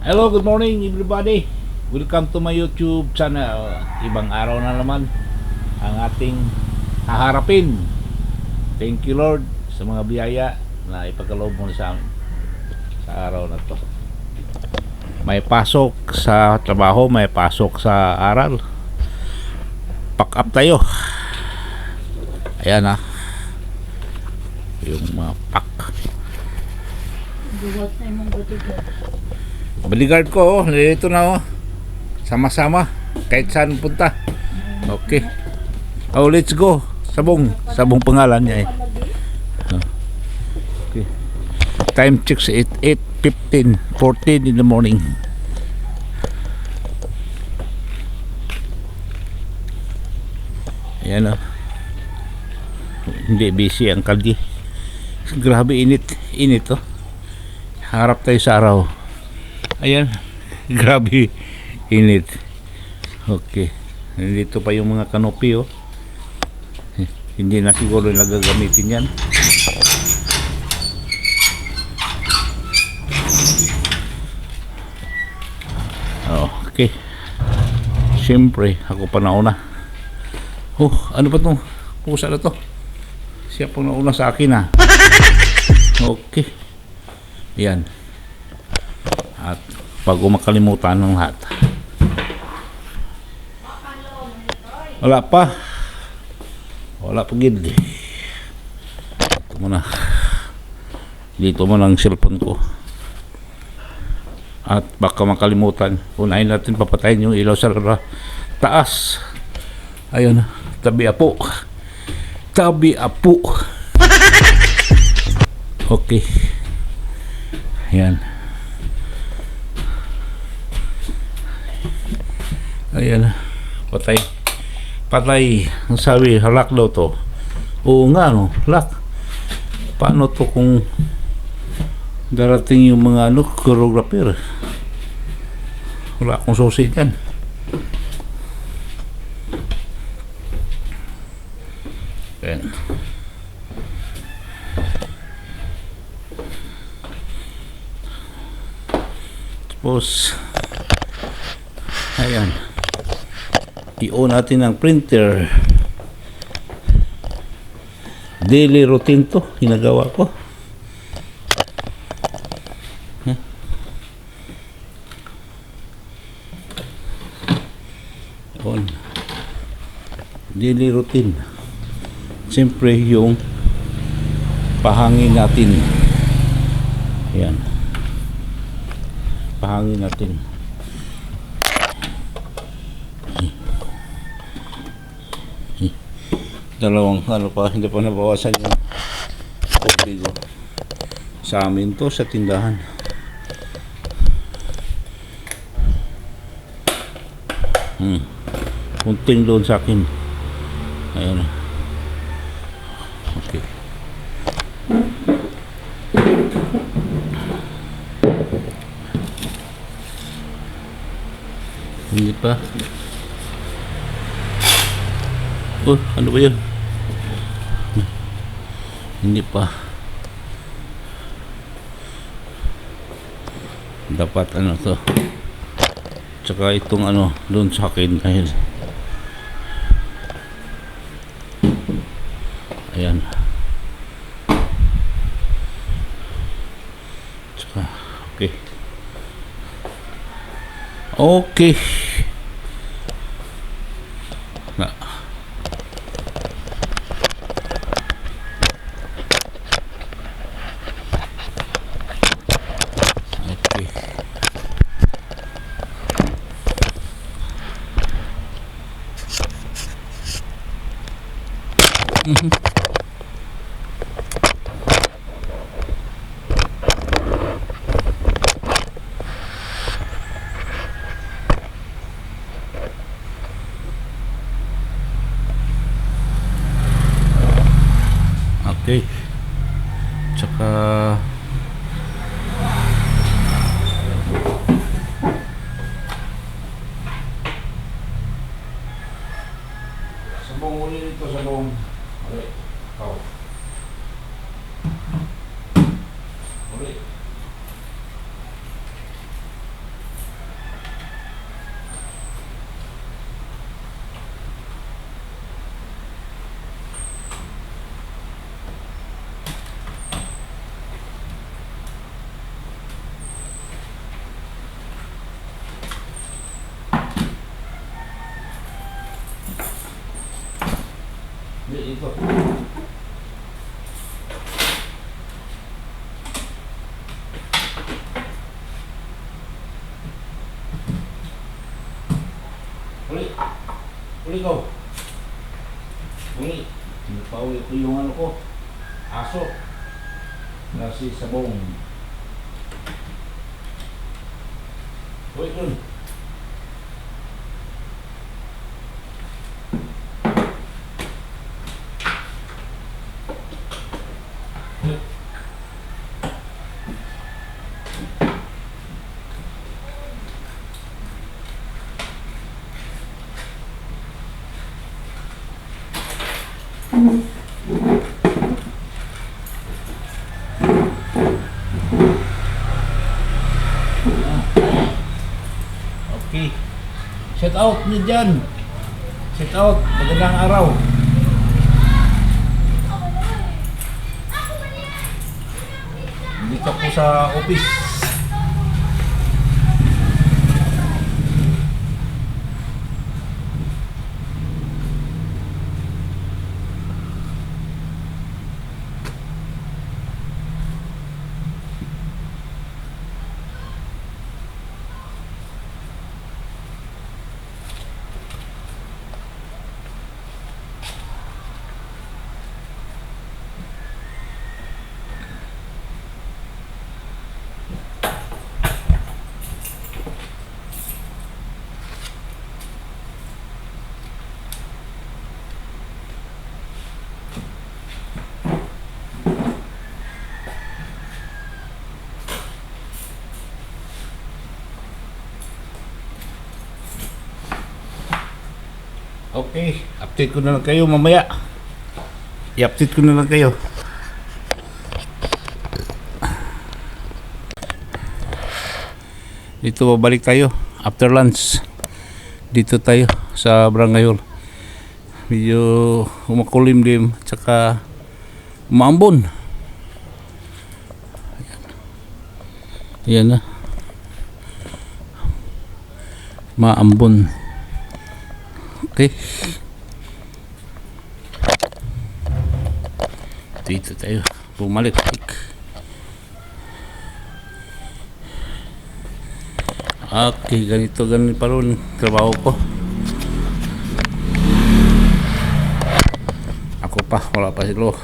Hello, good morning everybody. Welcome to my YouTube channel. Ibang araw na naman ang ating haharapin. Thank you Lord sa mga biyaya na ipagkaloob mo sa amin sa araw na to. May pasok sa trabaho, may pasok sa aral. Pack up tayo. Ayan yung mga pack. Bodyguard ko, dito na sama-sama kahit saan punta. Okay. Let's go. Sabong pangalan niya Okay. Time checks 8:15, 14 in the morning. Ayan hindi busy ang kalye. Grabe init harap tayo sa araw. Ayan, grabe init. Okay, nandito pa yung mga kanopi hindi na siguro nagagamitin yan. Okay, siyempre ako pa nauna. Ano ba itong pusa na to? Siya po nauna sa akin Okay. Yan. At bago makalimutan ng lahat. Wala pa gid. Dito mo ang cellphone ko. At baka makalimutan. Unahin natin papatayin yung ilaw sa taas. Ayun, tabi apo. Okay. Ayan. Patay. Ang sabi, halak daw to. Oo nga halak. Paano to kung darating yung mga choreographer? Wala akong susi dyan. Ayan. Tapos ayan, i-on natin ang printer. Daily routine to ginagawa ko. On daily routine, siyempre yung pahangin natin. Ayan, pahangin natin. Dalawang hindi pa nabawasan yung tubig sa amin to sa tindahan. Kunting doon sa akin. Ayan. Okay. Hindi pa. Ano ba yun? Hindi pa. Dapat to. Tsaka itong doon sa akin dahil ayan. Tsaka okay. Okay. Tsaka sabong ulit ito, sabong. Okay. dito. Uli. Uli ko. Uli. Pinapauwi ko yung ano ko. Aso. Na si Sabong. Uli dun. Okay. Shout out niyo dyan. Shout out. Magandang araw. Dito po sa office. Okay, update ko na lang kayo mamaya. I-update ko na lang kayo. Dito babalik tayo after lunch. Dito tayo sa Barangay Hall. Medyo umakulimlim tsaka umaambon. Ayan na. Maambon. Okay. Dito tayo. Bumalik. Okay, ganito pa rin trabaho ko. Ako pa, wala pa si Lo.